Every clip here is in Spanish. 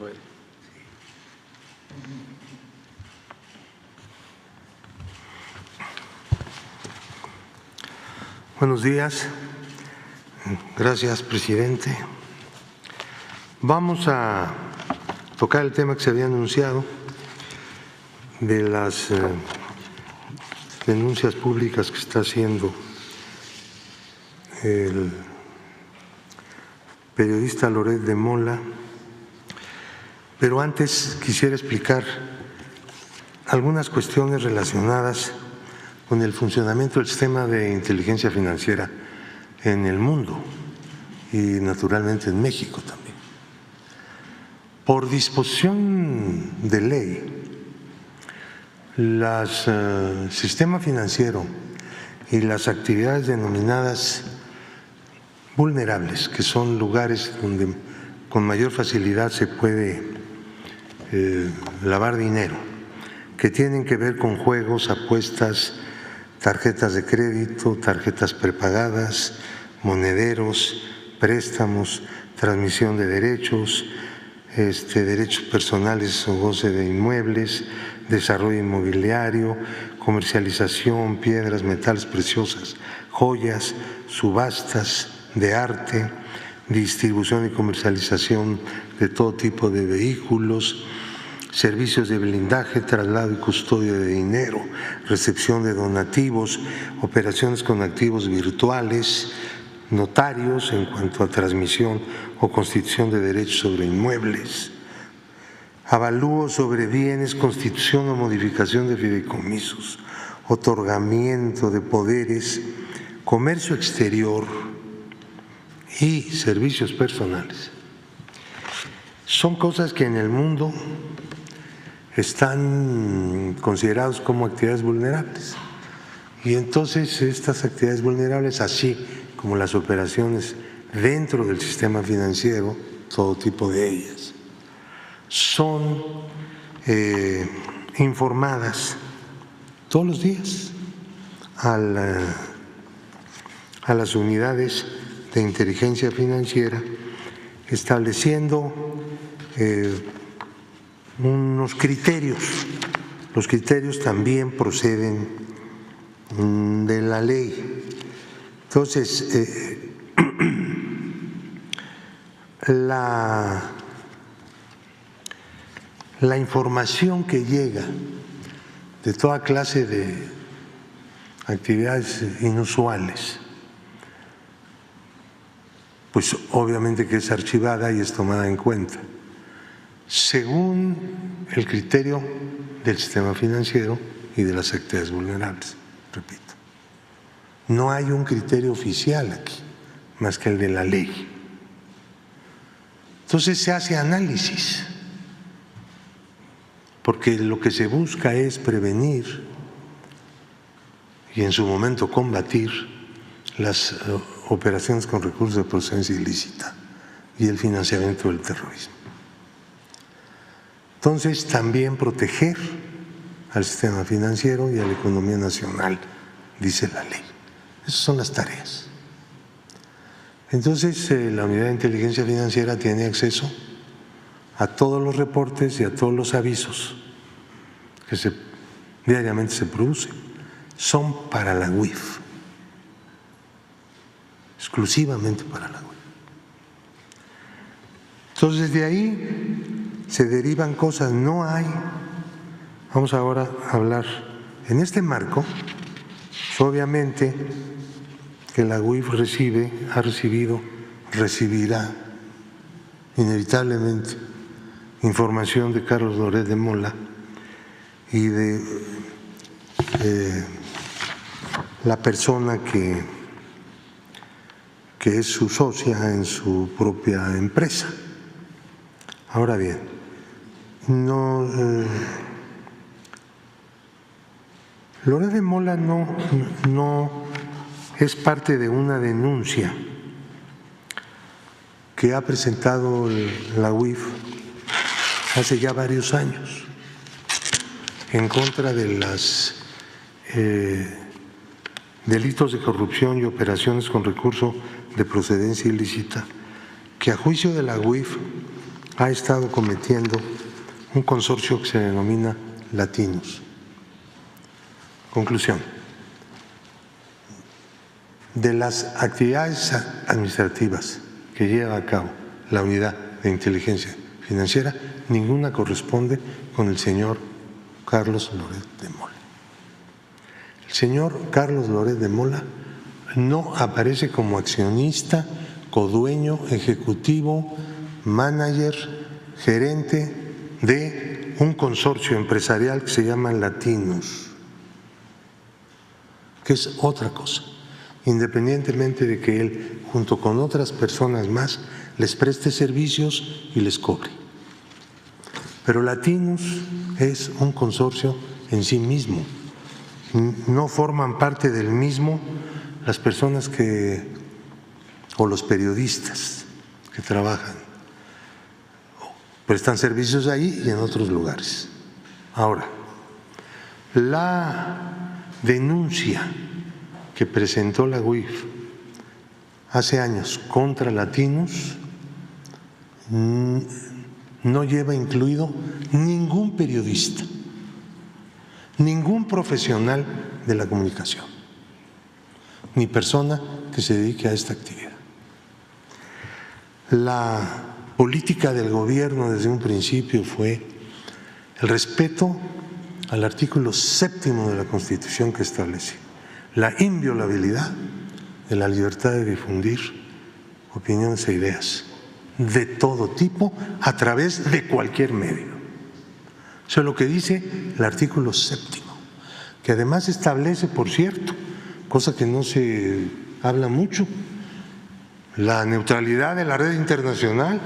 puede. Buenos días. Gracias, presidente. Vamos a tocar el tema que se había anunciado de las denuncias públicas que está haciendo el periodista Loret de Mola, pero antes quisiera explicar algunas cuestiones relacionadas con el funcionamiento del sistema de inteligencia financiera en el mundo y naturalmente en México también. Por disposición de ley, el sistema financiero y las actividades denominadas vulnerables, que son lugares donde con mayor facilidad se puede lavar dinero, que tienen que ver con juegos, apuestas, tarjetas de crédito, tarjetas prepagadas, monederos, préstamos, transmisión de derechos, derechos personales o goce de inmuebles, desarrollo inmobiliario, comercialización, piedras, metales preciosas, joyas, subastas de arte, distribución y comercialización de todo tipo de vehículos, servicios de blindaje, traslado y custodia de dinero, recepción de donativos, operaciones con activos virtuales, notarios en cuanto a transmisión o constitución de derechos sobre inmuebles, avalúo sobre bienes, constitución o modificación de fideicomisos, otorgamiento de poderes, comercio exterior y servicios personales. Son cosas que en el mundo están considerados como actividades vulnerables. Y entonces estas actividades vulnerables, así como las operaciones dentro del sistema financiero, todo tipo de ellas, son informadas todos los días a las unidades de inteligencia financiera, estableciendo unos criterios. Los criterios también proceden de la ley. Entonces, la información que llega de toda clase de actividades inusuales, pues obviamente que es archivada y es tomada en cuenta según el criterio del sistema financiero y de las actividades vulnerables. Repito, no hay un criterio oficial aquí más que el de la ley. Entonces se hace análisis, porque lo que se busca es prevenir y en su momento combatir las operaciones con recursos de procedencia ilícita y el financiamiento del terrorismo. Entonces, también proteger al sistema financiero y a la economía nacional, dice la ley. Esas son las tareas. Entonces, la Unidad de Inteligencia Financiera tiene acceso a todos los reportes y a todos los avisos que diariamente se producen. Son para la UIF, exclusivamente para la UIF. Entonces, de ahí se derivan cosas, no hay. Vamos ahora a hablar en este marco, obviamente que la UIF ha recibido, recibirá inevitablemente información de Carlos Loret de Mola y de la persona que es su socia en su propia empresa. Ahora bien, Loret de Mola no es parte de una denuncia que ha presentado la UIF hace ya varios años en contra de los delitos de corrupción y operaciones con recurso de procedencia ilícita, que a juicio de la UIF ha estado cometiendo un consorcio que se denomina Latinos. Conclusión. De las actividades administrativas que lleva a cabo la Unidad de Inteligencia Financiera, ninguna corresponde con el señor Carlos Loret de Mola. El señor Carlos Loret de Mola no aparece como accionista, codueño, ejecutivo, manager, gerente de un consorcio empresarial que se llama Latinos, que es otra cosa, independientemente de que él, junto con otras personas más, les preste servicios y les cobre. Pero Latinos es un consorcio en sí mismo, no forman parte del mismo las personas o los periodistas que trabajan, prestan servicios ahí y en otros lugares. Ahora, la denuncia que presentó la UIF hace años contra Latinos no lleva incluido ningún periodista, ningún profesional de la comunicación, ni persona que se dedique a esta actividad. La política del gobierno desde un principio fue el respeto al artículo 7º de la Constitución, que establece la inviolabilidad de la libertad de difundir opiniones e ideas de todo tipo a través de cualquier medio. Eso es lo que dice el artículo 7º, que además establece, por cierto, cosa que no se habla mucho, la neutralidad de la red internacional.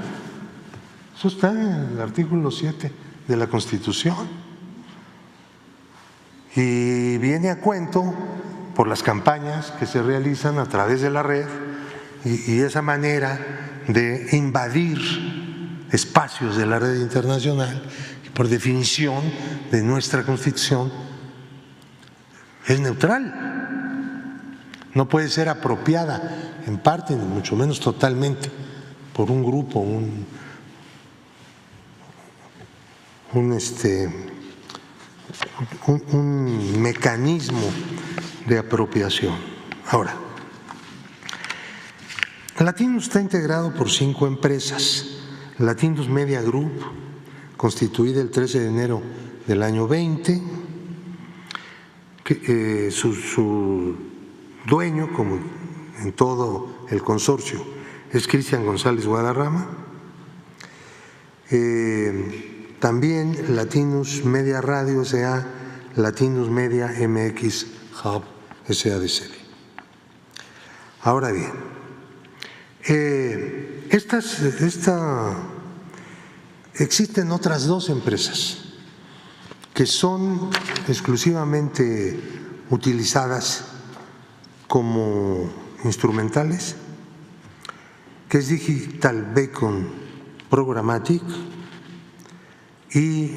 Eso está en el artículo 7 de la Constitución. Y viene a cuento por las campañas que se realizan a través de la red y esa manera de invadir espacios de la red internacional, que por definición de nuestra Constitución es neutral, no puede ser apropiada en parte, ni mucho menos totalmente, por un grupo, un mecanismo de apropiación. Ahora, Latinos está integrado por 5 empresas. Latinos Media Group, constituida el 13 de enero del año 20, que, su dueño, como en todo el consorcio, es Cristian González Guadarrama. También Latinos Media Radio S.A., Latinos Media MX Hub S.A.D.C.B. Ahora bien, existen otras 2 empresas que son exclusivamente utilizadas como instrumentales, que es Digital Beacon Programmatic y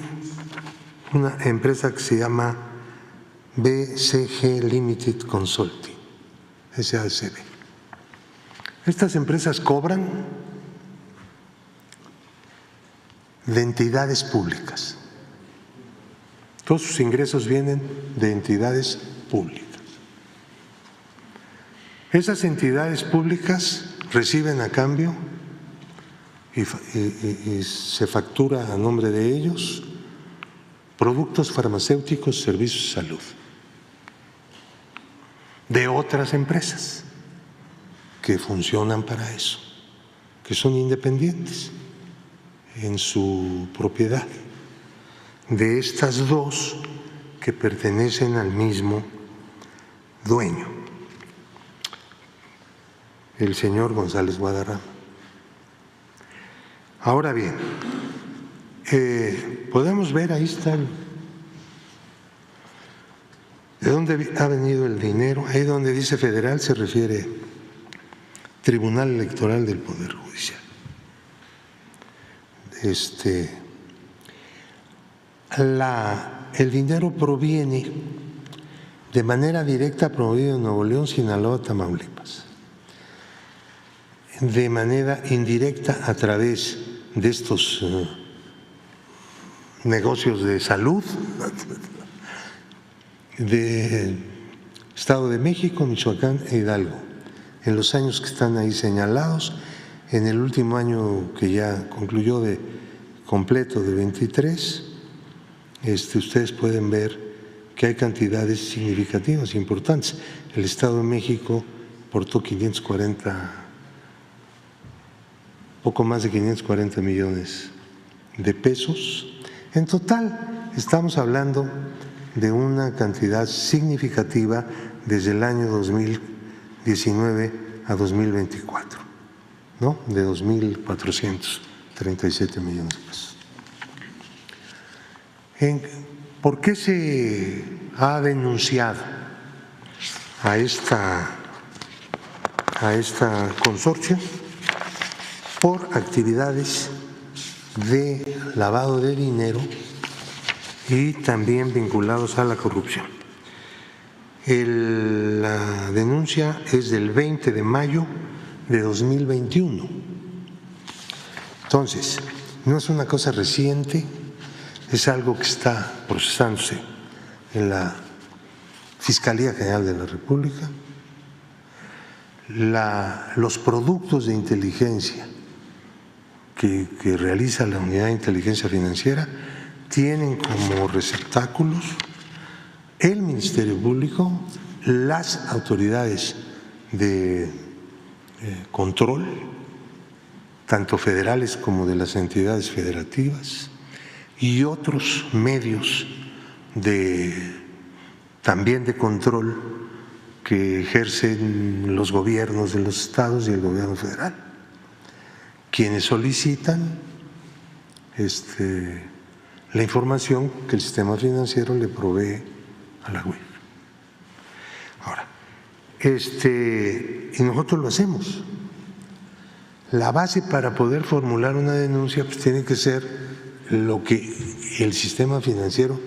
una empresa que se llama BCG Limited Consulting, S.A.D.C.B. Estas empresas cobran de entidades públicas. Todos sus ingresos vienen de entidades públicas. Esas entidades públicas reciben a cambio y se factura a nombre de ellos productos farmacéuticos, servicios de salud de otras empresas que funcionan para eso, que son independientes en su propiedad, de estas 2 que pertenecen al mismo dueño, el señor González Guadarrama. Ahora bien, podemos ver, ahí está, de dónde ha venido el dinero. Ahí donde dice federal se refiere Tribunal Electoral del Poder Judicial. El dinero proviene de manera directa, promovido en Nuevo León, Sinaloa, Tamaulipas, de manera indirecta a través de estos negocios de salud de Estado de México, Michoacán e Hidalgo. En los años que están ahí señalados, en el último año que ya concluyó de completo de 23, ustedes pueden ver que hay cantidades significativas, importantes. El Estado de México aportó poco más de 540 millones de pesos. En total, estamos hablando de una cantidad significativa desde el año 2019 a 2024, ¿no? De 2.437 millones de pesos. ¿Por qué se ha denunciado a esta consorcio? Por actividades de lavado de dinero y también vinculados a la corrupción. La denuncia es del 20 de mayo de 2021. Entonces, no es una cosa reciente, es algo que está procesándose en la Fiscalía General de la República. Los productos de inteligencia que realiza la Unidad de Inteligencia Financiera tienen como receptáculos el Ministerio Público, las autoridades de control, tanto federales como de las entidades federativas, y otros medios también de control que ejercen los gobiernos de los estados y el gobierno federal, quienes solicitan la información que el sistema financiero le provee a la UIF. Ahora, y nosotros lo hacemos. La base para poder formular una denuncia pues tiene que ser lo que el sistema financiero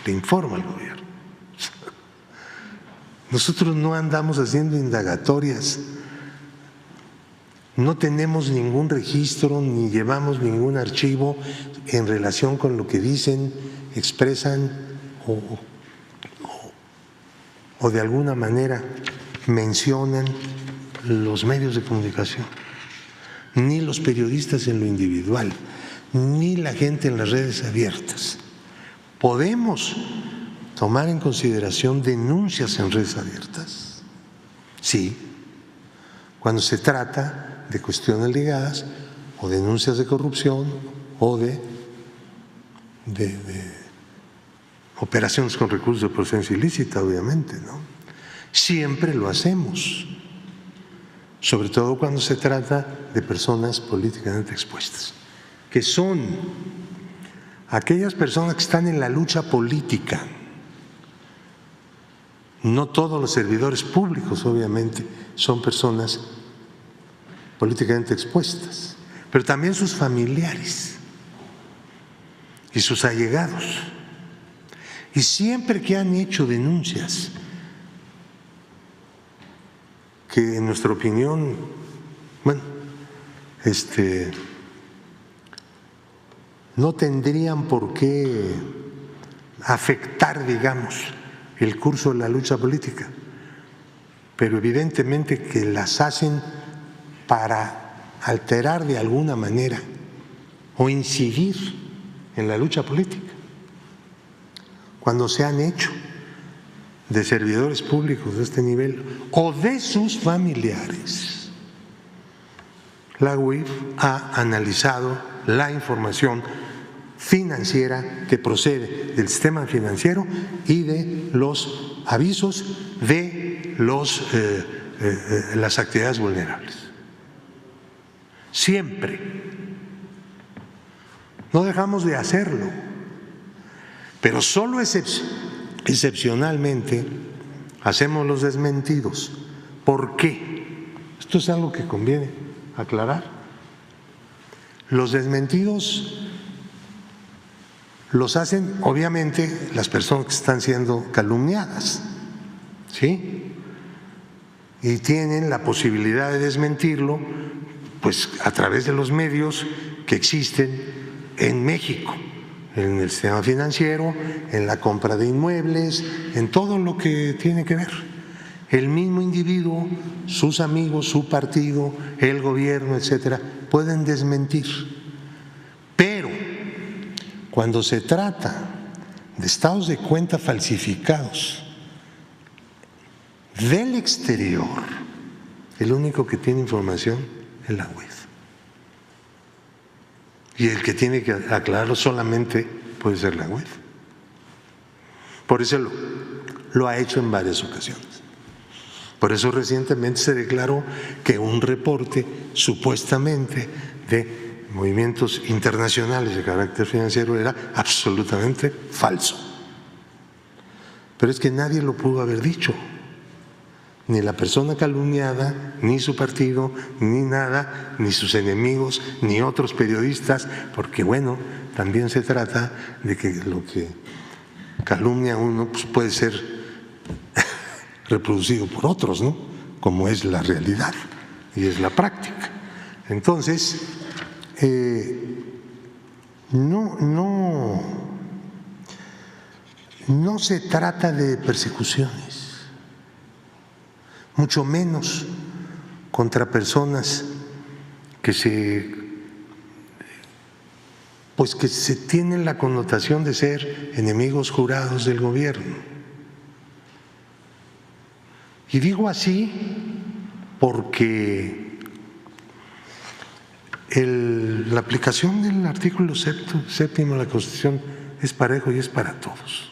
le informa al gobierno. Nosotros no andamos haciendo indagatorias, no tenemos ningún registro ni llevamos ningún archivo en relación con lo que dicen, expresan o de alguna manera mencionan los medios de comunicación, ni los periodistas en lo individual, ni la gente en las redes abiertas. Podemos tomar en consideración denuncias en redes abiertas, sí, cuando se trata de cuestiones ligadas o denuncias de corrupción o de operaciones con recursos de procedencia ilícita, obviamente, ¿no? Siempre lo hacemos, sobre todo cuando se trata de personas políticamente expuestas, que son aquellas personas que están en la lucha política. No todos los servidores públicos, obviamente, son personas políticamente expuestas, pero también sus familiares y sus allegados. Y siempre que han hecho denuncias que en nuestra opinión, bueno, no tendrían por qué afectar, digamos, el curso de la lucha política, pero evidentemente que las hacen para alterar de alguna manera o incidir en la lucha política. Cuando se han hecho de servidores públicos de este nivel o de sus familiares, la UIF ha analizado la información financiera que procede del sistema financiero y de los avisos de las actividades vulnerables. Siempre. No dejamos de hacerlo, pero solo excepcionalmente hacemos los desmentidos. ¿Por qué? Esto es algo que conviene aclarar. Los desmentidos los hacen, obviamente, las personas que están siendo calumniadas, ¿sí? Y tienen la posibilidad de desmentirlo, pues a través de los medios que existen en México, en el sistema financiero, en la compra de inmuebles, en todo lo que tiene que ver. El mismo individuo, sus amigos, su partido, el gobierno, etcétera, pueden desmentir. Pero cuando se trata de estados de cuenta falsificados del exterior, el único que tiene información es la UED. Y el que tiene que aclararlo solamente puede ser la UED. Por eso lo ha hecho en varias ocasiones. Por eso recientemente se declaró que un reporte supuestamente de movimientos internacionales de carácter financiero era absolutamente falso. Pero es que nadie lo pudo haber dicho. Ni la persona calumniada, ni su partido, ni nada, ni sus enemigos, ni otros periodistas, porque bueno, también se trata de que lo que calumnia a uno pues puede ser reproducido por otros, ¿no? Como es la realidad y es la práctica. Entonces, no se trata de persecuciones, mucho menos contra personas que se tienen la connotación de ser enemigos jurados del gobierno. Y digo así porque la aplicación del artículo 7º de la Constitución es parejo y es para todos.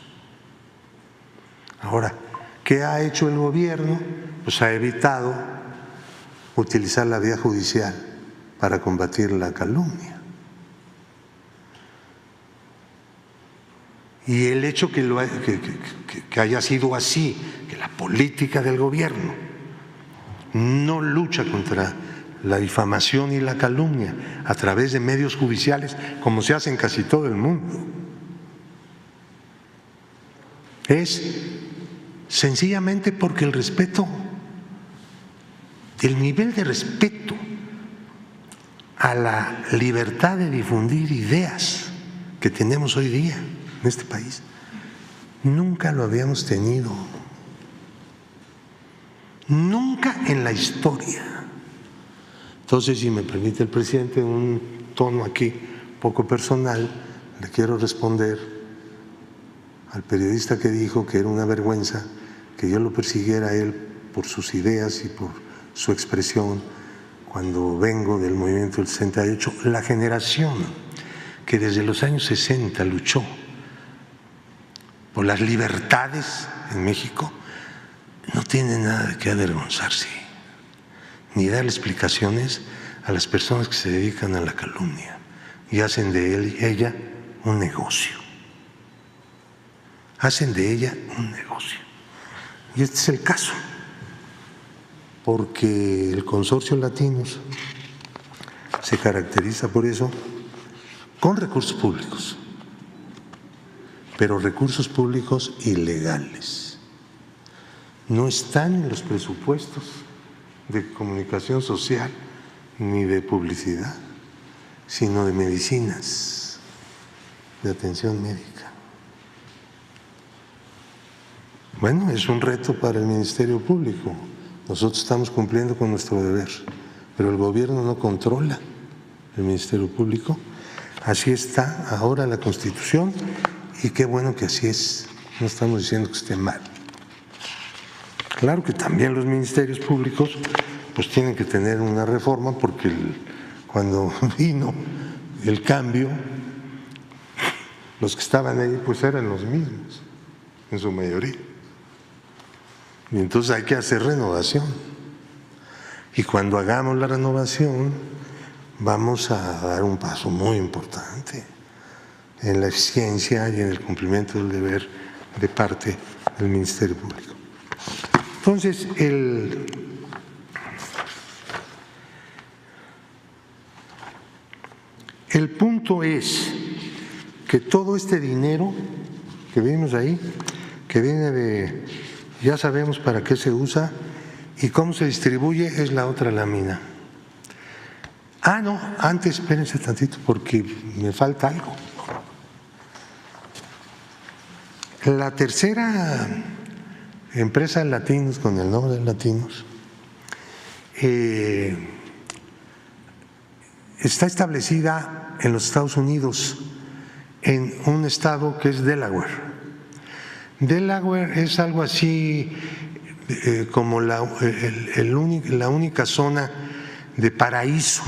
Ahora, ¿qué ha hecho el gobierno? Pues ha evitado utilizar la vía judicial para combatir la calumnia. Y el hecho que haya sido así, que la política del gobierno no lucha contra la difamación y la calumnia a través de medios judiciales, como se hace en casi todo el mundo, es sencillamente porque el nivel de respeto a la libertad de difundir ideas que tenemos hoy día en este país, nunca lo habíamos tenido, nunca en la historia. Entonces, si me permite el presidente, en un tono aquí poco personal, le quiero responder al periodista que dijo que era una vergüenza que yo lo persiguiera a él por sus ideas y por su expresión cuando vengo del movimiento del 68, la generación que desde los años 60 luchó por las libertades en México, no tiene nada de qué avergonzarse, ni darle explicaciones a las personas que se dedican a la calumnia y hacen de ella un negocio. Hacen de ella un negocio. Y este es el caso, porque el Consorcio Latinos se caracteriza por eso con recursos públicos, pero recursos públicos ilegales. No están en los presupuestos de comunicación social ni de publicidad, sino de medicinas, de atención médica. Bueno, es un reto para el Ministerio Público. Nosotros estamos cumpliendo con nuestro deber, pero el gobierno no controla el Ministerio Público. Así está ahora la Constitución y qué bueno que así es. No estamos diciendo que esté mal. Claro que también los ministerios públicos pues tienen que tener una reforma porque cuando vino el cambio, los que estaban ahí pues eran los mismos, en su mayoría. Y entonces hay que hacer renovación. Y cuando hagamos la renovación vamos a dar un paso muy importante en la eficiencia y en el cumplimiento del deber de parte del Ministerio Público. Entonces, el punto es que todo este dinero que vimos ahí, que viene de, ya sabemos para qué se usa y cómo se distribuye, es la otra lámina. No, antes espérense tantito porque me falta algo. La tercera empresa de Latinos, con el nombre de Latinos, está establecida en los Estados Unidos, en un estado que es Delaware. Delaware es algo así como la única zona de paraíso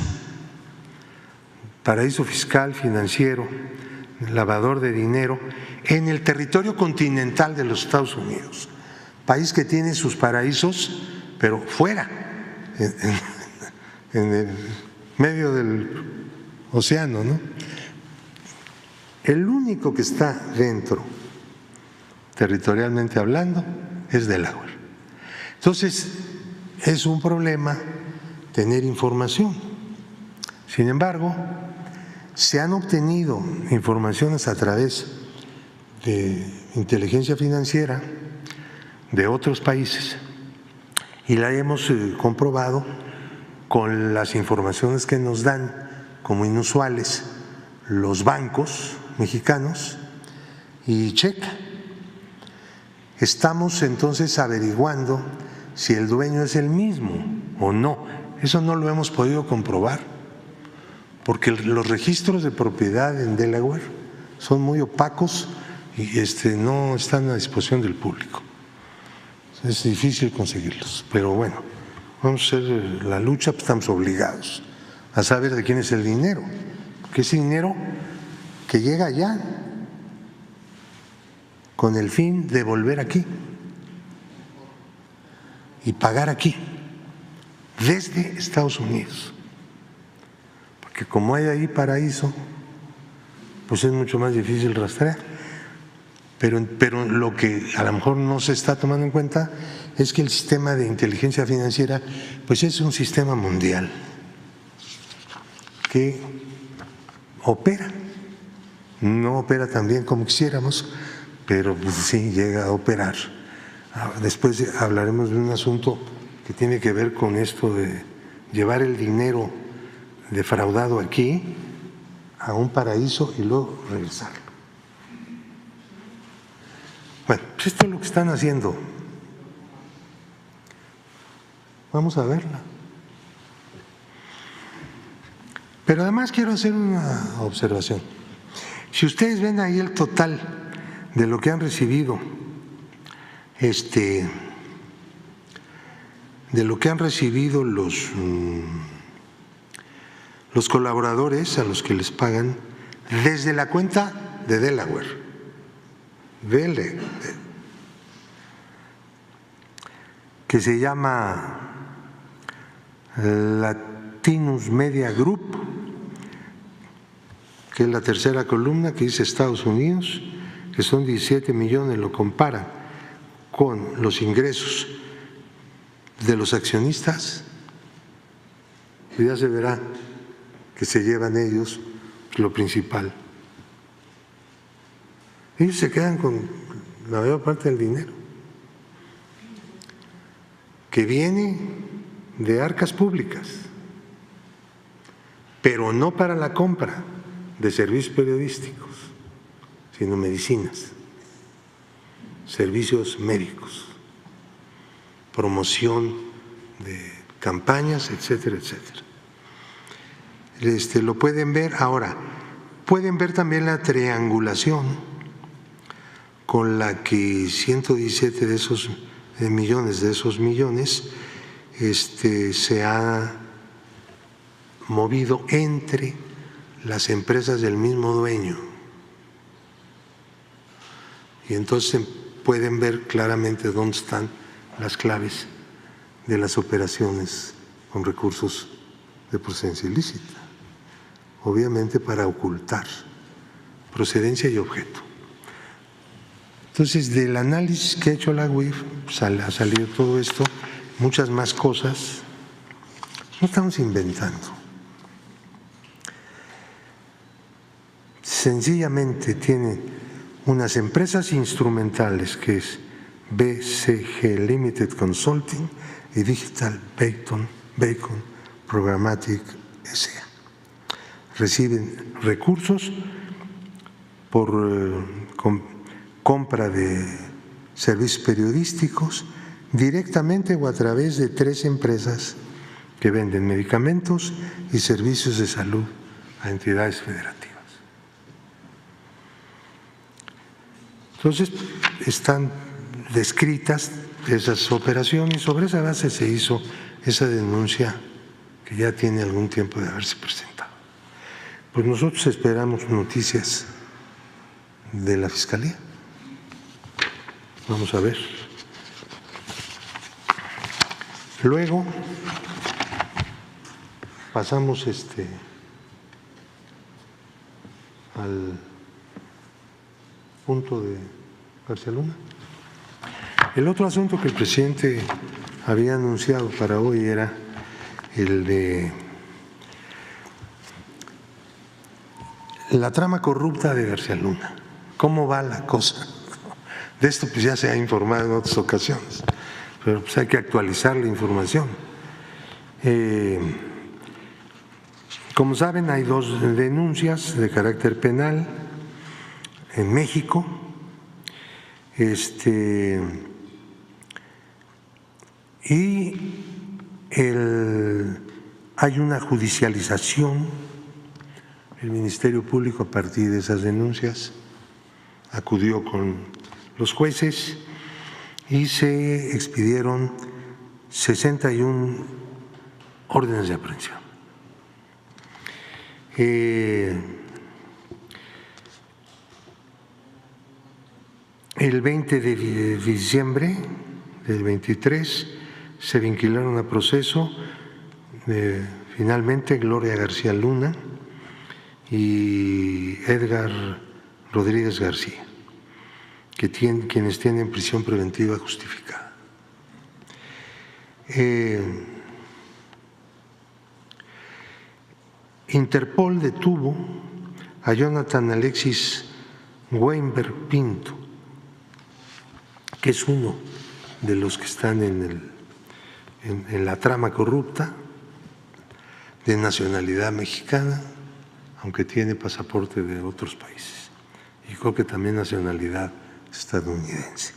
fiscal, financiero, lavador de dinero, en el territorio continental de los Estados Unidos. País que tiene sus paraísos, pero fuera, en el medio del océano, ¿no? El único que está dentro, territorialmente hablando, es Delaware. Entonces, es un problema tener información. Sin embargo, se han obtenido informaciones a través de inteligencia financiera de otros países y la hemos comprobado con las informaciones que nos dan como inusuales los bancos mexicanos y checa. Estamos entonces averiguando si el dueño es el mismo o no. Eso no lo hemos podido comprobar porque los registros de propiedad en Delaware son muy opacos y no están a disposición del público. Es difícil conseguirlos, pero bueno, vamos a hacer la lucha, pues estamos obligados a saber de quién es el dinero, porque es dinero que llega allá con el fin de volver aquí y pagar aquí, desde Estados Unidos. Porque como hay ahí paraíso, pues es mucho más difícil rastrear. Pero lo que a lo mejor no se está tomando en cuenta es que el sistema de inteligencia financiera pues es un sistema mundial que opera, no opera tan bien como quisiéramos, pero pues sí llega a operar. Después hablaremos de un asunto que tiene que ver con esto de llevar el dinero defraudado aquí a un paraíso y luego regresarlo. Bueno, pues esto es lo que están haciendo. Vamos a verla. Pero además quiero hacer una observación. Si ustedes ven ahí el total de lo que han recibido, de lo que han recibido los colaboradores a los que les pagan desde la cuenta de Delaware, que se llama Latinus Media Group, que es la tercera columna que dice Estados Unidos, que son 17 millones, lo compara con los ingresos de los accionistas, y ya se verá que se llevan ellos lo principal. Ellos se quedan con la mayor parte del dinero, que viene de arcas públicas, pero no para la compra de servicios periodísticos, sino medicinas, servicios médicos, promoción de campañas, etcétera, etcétera. Lo pueden ver ahora. Pueden ver también la triangulación con la que 117 de esos millones se ha movido entre las empresas del mismo dueño. Y entonces pueden ver claramente dónde están las claves de las operaciones con recursos de procedencia ilícita, obviamente para ocultar procedencia y objeto. Entonces, del análisis que ha hecho la UIF, ha salido todo esto, muchas más cosas. No estamos inventando. Sencillamente tienen unas empresas instrumentales que es BCG Limited Consulting y Digital Bacon Programmatic S.A. reciben recursos por compra de servicios periodísticos directamente o a través de 3 empresas que venden medicamentos y servicios de salud a entidades federativas. Entonces, están descritas esas operaciones, sobre esa base se hizo esa denuncia que ya tiene algún tiempo de haberse presentado. Pues nosotros esperamos noticias de la Fiscalía. Vamos a ver. Luego pasamos al punto de García Luna. El otro asunto que el presidente había anunciado para hoy era el de la trama corrupta de García Luna. ¿Cómo va la cosa? De esto pues ya se ha informado en otras ocasiones, pero pues hay que actualizar la información. Como saben, hay 2 denuncias de carácter penal en México. Hay una judicialización. El Ministerio Público, a partir de esas denuncias, acudió con los jueces y se expidieron 61 órdenes de aprehensión. El 20 de diciembre del 23 se vincularon a proceso finalmente Gloria García Luna y Edgar Rodríguez García, quienes tienen prisión preventiva justificada. Interpol detuvo a Jonathan Alexis Weinberg Pinto, que es uno de los que están en la trama corrupta, de nacionalidad mexicana, aunque tiene pasaporte de otros países, y creo que también nacionalidad estadounidense.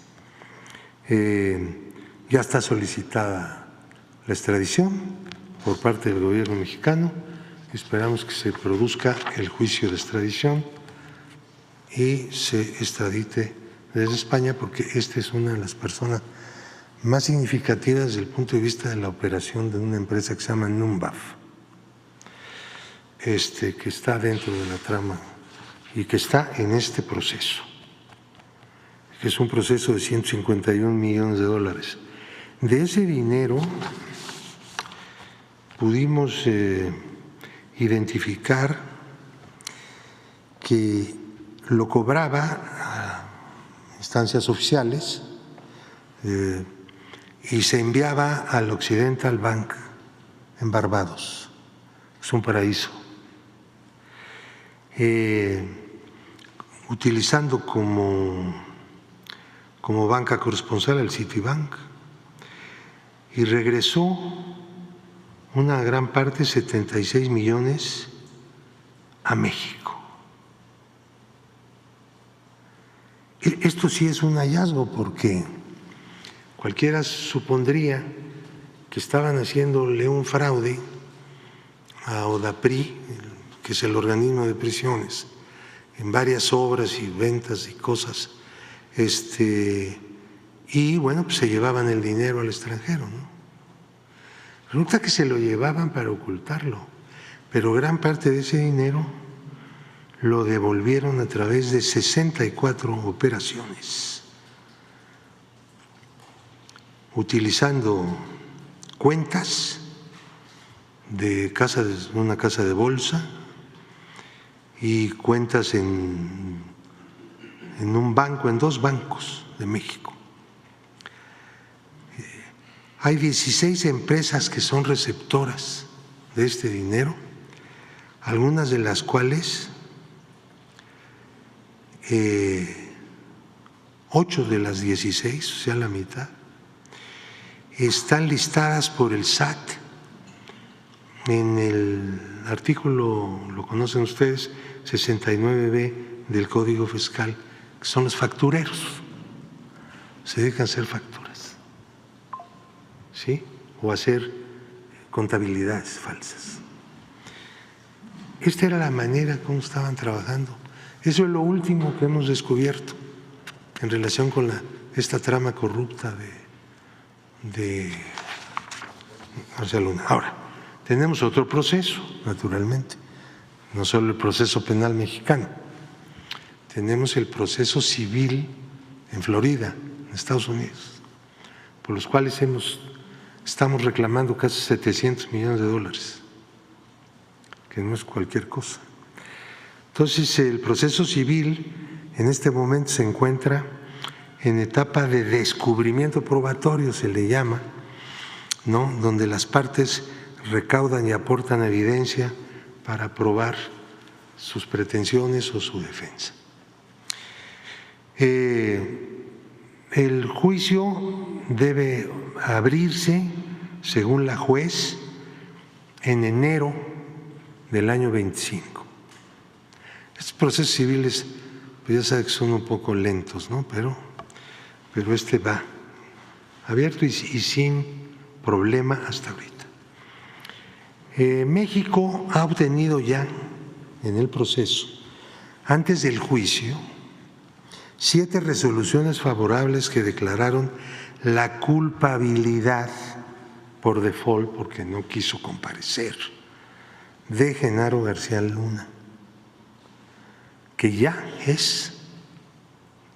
Ya está solicitada la extradición por parte del gobierno mexicano. Esperamos que se produzca el juicio de extradición y se extradite desde España, porque esta es una de las personas más significativas desde el punto de vista de la operación de una empresa que se llama Numbaf, que está dentro de la trama y que está en este proceso, que es un proceso de 151 millones de dólares. De ese dinero pudimos identificar que lo cobraba a instancias oficiales y se enviaba al Occidental Bank en Barbados, es un paraíso, utilizando como banca corresponsal el Citibank, y regresó una gran parte, 76 millones, a México. Esto sí es un hallazgo, porque cualquiera supondría que estaban haciéndole un fraude a ODAPRI, que es el organismo de prisiones, en varias obras y ventas y cosas, y bueno, pues se llevaban el dinero al extranjero, ¿no? Resulta que se lo llevaban para ocultarlo, pero gran parte de ese dinero lo devolvieron a través de 64 operaciones, utilizando cuentas de una casa de bolsa y cuentas en un banco, en 2 bancos de México. Hay 16 empresas que son receptoras de este dinero, algunas de las cuales 8 de las 16, o sea, la mitad, están listadas por el SAT en el artículo, lo conocen ustedes, 69B del Código Fiscal, que son los factureros, se dedican a hacer facturas, ¿sí? O a hacer contabilidades falsas. Esta era la manera como estaban trabajando. Eso es lo último que hemos descubierto en relación con esta trama corrupta de García Luna. Ahora, tenemos otro proceso, naturalmente, no solo el proceso penal mexicano, tenemos el proceso civil en Florida, en Estados Unidos, por los cuales estamos reclamando casi 700 millones de dólares, que no es cualquier cosa. Entonces, el proceso civil en este momento se encuentra en etapa de descubrimiento probatorio, se le llama, ¿no? Donde las partes recaudan y aportan evidencia para probar sus pretensiones o su defensa. El juicio debe abrirse, según la juez, en enero del año 25. Estos procesos civiles, pues ya sabe que son un poco lentos, ¿no? Pero este va abierto y sin problema hasta ahorita. México ha obtenido ya en el proceso, antes del juicio, 7 resoluciones favorables que declararon la culpabilidad por default, porque no quiso comparecer, de Genaro García Luna, que ya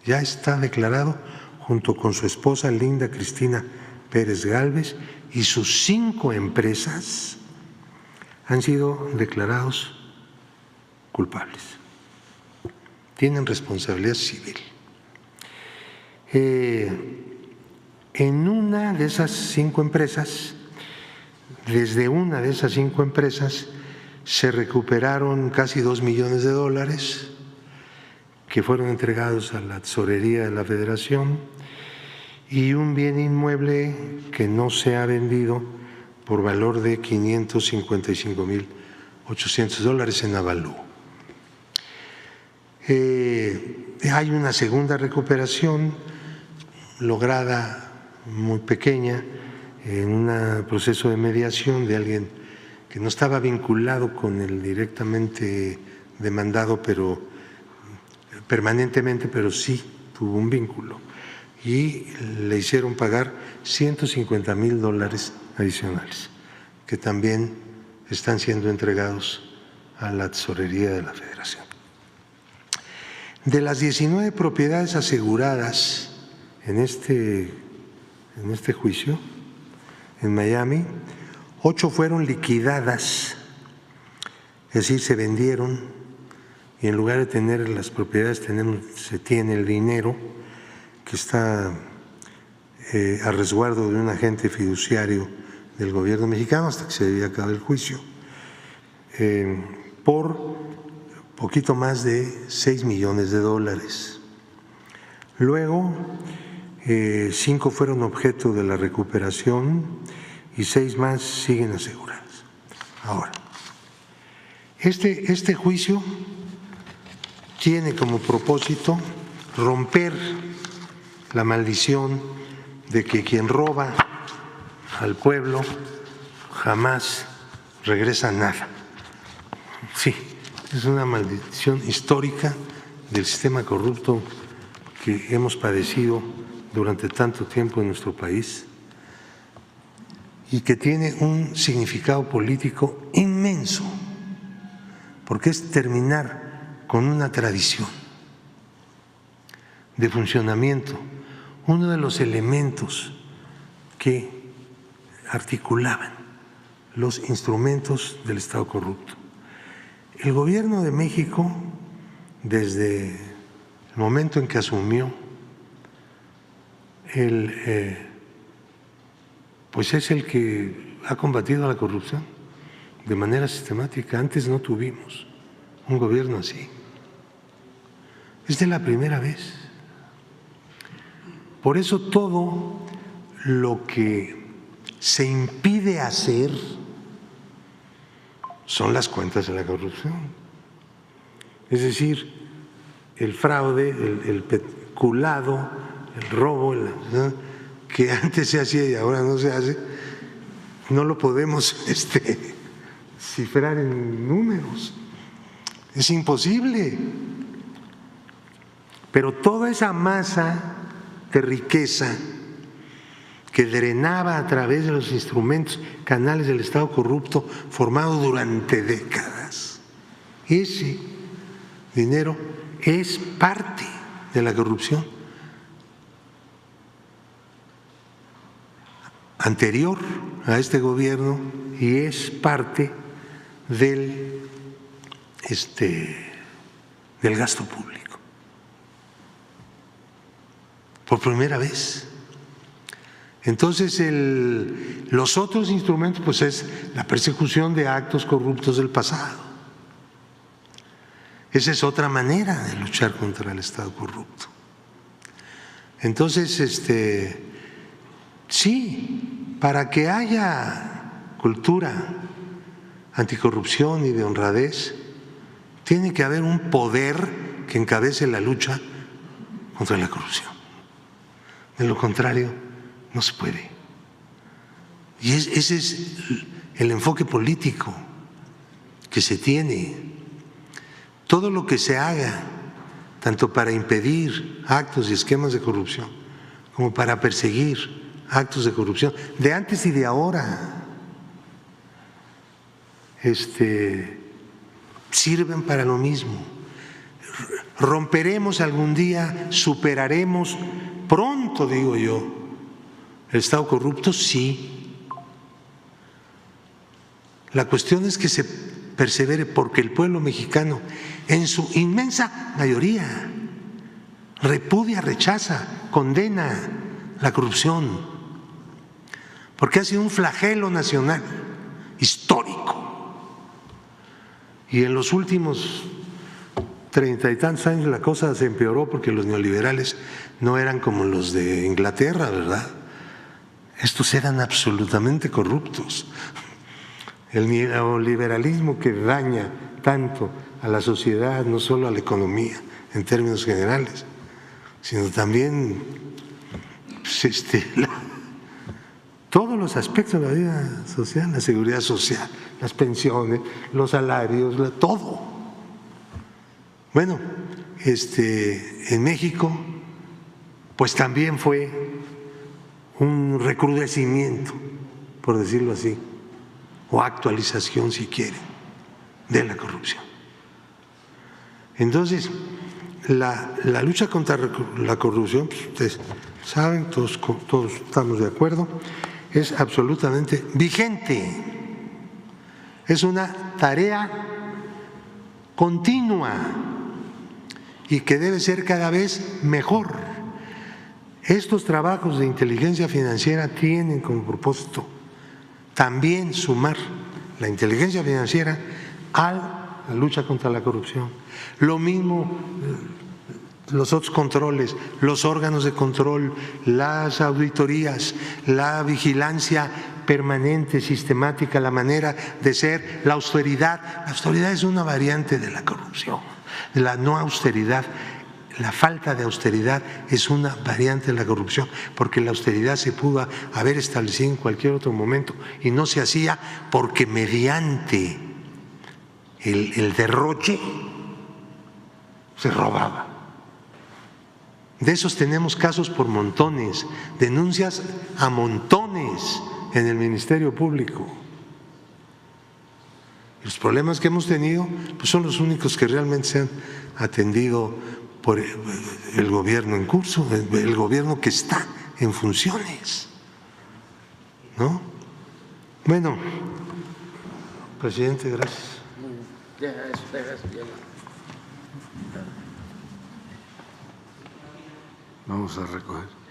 está declarado junto con su esposa Linda Cristina Pérez Gálvez y sus 5 empresas han sido declarados culpables. Tienen responsabilidad civil. En una de esas 5 empresas, desde una de esas 5 empresas, se recuperaron casi 2 millones de dólares que fueron entregados a la tesorería de la Federación y un bien inmueble que no se ha vendido por valor de $555,800 en avalúo. Hay una segunda recuperación lograda muy pequeña en un proceso de mediación de alguien que no estaba vinculado con el directamente demandado, pero permanentemente, pero sí tuvo un vínculo, y le hicieron pagar $150,000 adicionales, que también están siendo entregados a la tesorería de la Federación. De las 19 propiedades aseguradas en este juicio en Miami, 8 fueron liquidadas, es decir, se vendieron, y en lugar de tener las propiedades se tiene el dinero que está a resguardo de un agente fiduciario del gobierno mexicano hasta que se debía acabar el juicio, por poquito más de $6 millones. Luego, 5 fueron objeto de la recuperación y 6 más siguen aseguradas. Ahora, este juicio tiene como propósito romper la maldición de que quien roba al pueblo jamás regresa nada. Sí, es una maldición histórica del sistema corrupto que hemos padecido durante tanto tiempo en nuestro país y que tiene un significado político inmenso, porque es terminar con una tradición de funcionamiento, uno de los elementos que articulaban los instrumentos del Estado corrupto. El gobierno de México, desde el momento en que asumió, pues es el que ha combatido la corrupción de manera sistemática. Antes no tuvimos un gobierno así. Esta es la primera vez. Por eso todo lo que se impide hacer son las cuentas de la corrupción. Es decir, el fraude, el peculado, el robo, ¿no?, que antes se hacía y ahora no se hace, no lo podemos cifrar en números. Es imposible. Pero toda esa masa de riqueza que drenaba a través de los instrumentos, canales del Estado corrupto formado durante décadas, ese dinero es parte de la corrupción anterior a este gobierno y es parte del gasto público. Por primera vez. Entonces, los otros instrumentos, pues es la persecución de actos corruptos del pasado. Esa es otra manera de luchar contra el Estado corrupto. Entonces, sí, para que haya cultura anticorrupción y de honradez, tiene que haber un poder que encabece la lucha contra la corrupción. De lo contrario, no se puede. Y ese es el enfoque político que se tiene. Todo lo que se haga, tanto para impedir actos y esquemas de corrupción, como para perseguir actos de corrupción, de antes y de ahora, sirven para lo mismo. Romperemos algún día, superaremos pronto, digo yo, el Estado corrupto, sí. La cuestión es que se persevere porque el pueblo mexicano, en su inmensa mayoría, repudia, rechaza, condena la corrupción, porque ha sido un flagelo nacional histórico. Y en los últimos 30 y tantos años la cosa se empeoró porque los neoliberales no eran como los de Inglaterra, ¿verdad? Estos eran absolutamente corruptos. El neoliberalismo que daña tanto a la sociedad, no solo a la economía en términos generales, sino también todos los aspectos de la vida social, la seguridad social, las pensiones, los salarios, todo. Bueno, en México, pues también fue un recrudecimiento, por decirlo así, o actualización, si quieren, de la corrupción. Entonces, la lucha contra la corrupción, pues ustedes saben, todos estamos de acuerdo, es absolutamente vigente. Es una tarea continua y que debe ser cada vez mejor. Estos trabajos de inteligencia financiera tienen como propósito también sumar la inteligencia financiera a la lucha contra la corrupción. Lo mismo los otros controles, los órganos de control, las auditorías, la vigilancia permanente, sistemática, la manera de ser, la austeridad. La austeridad es una variante de la corrupción, de la no austeridad. La falta de austeridad es una variante de la corrupción, porque la austeridad se pudo haber establecido en cualquier otro momento y no se hacía porque mediante el derroche se robaba. De esos tenemos casos por montones, denuncias a montones en el Ministerio Público. Los problemas que hemos tenido pues son los únicos que realmente se han atendido por el gobierno en curso, el gobierno que está en funciones, ¿no? Bueno, presidente, gracias. Vamos a recoger.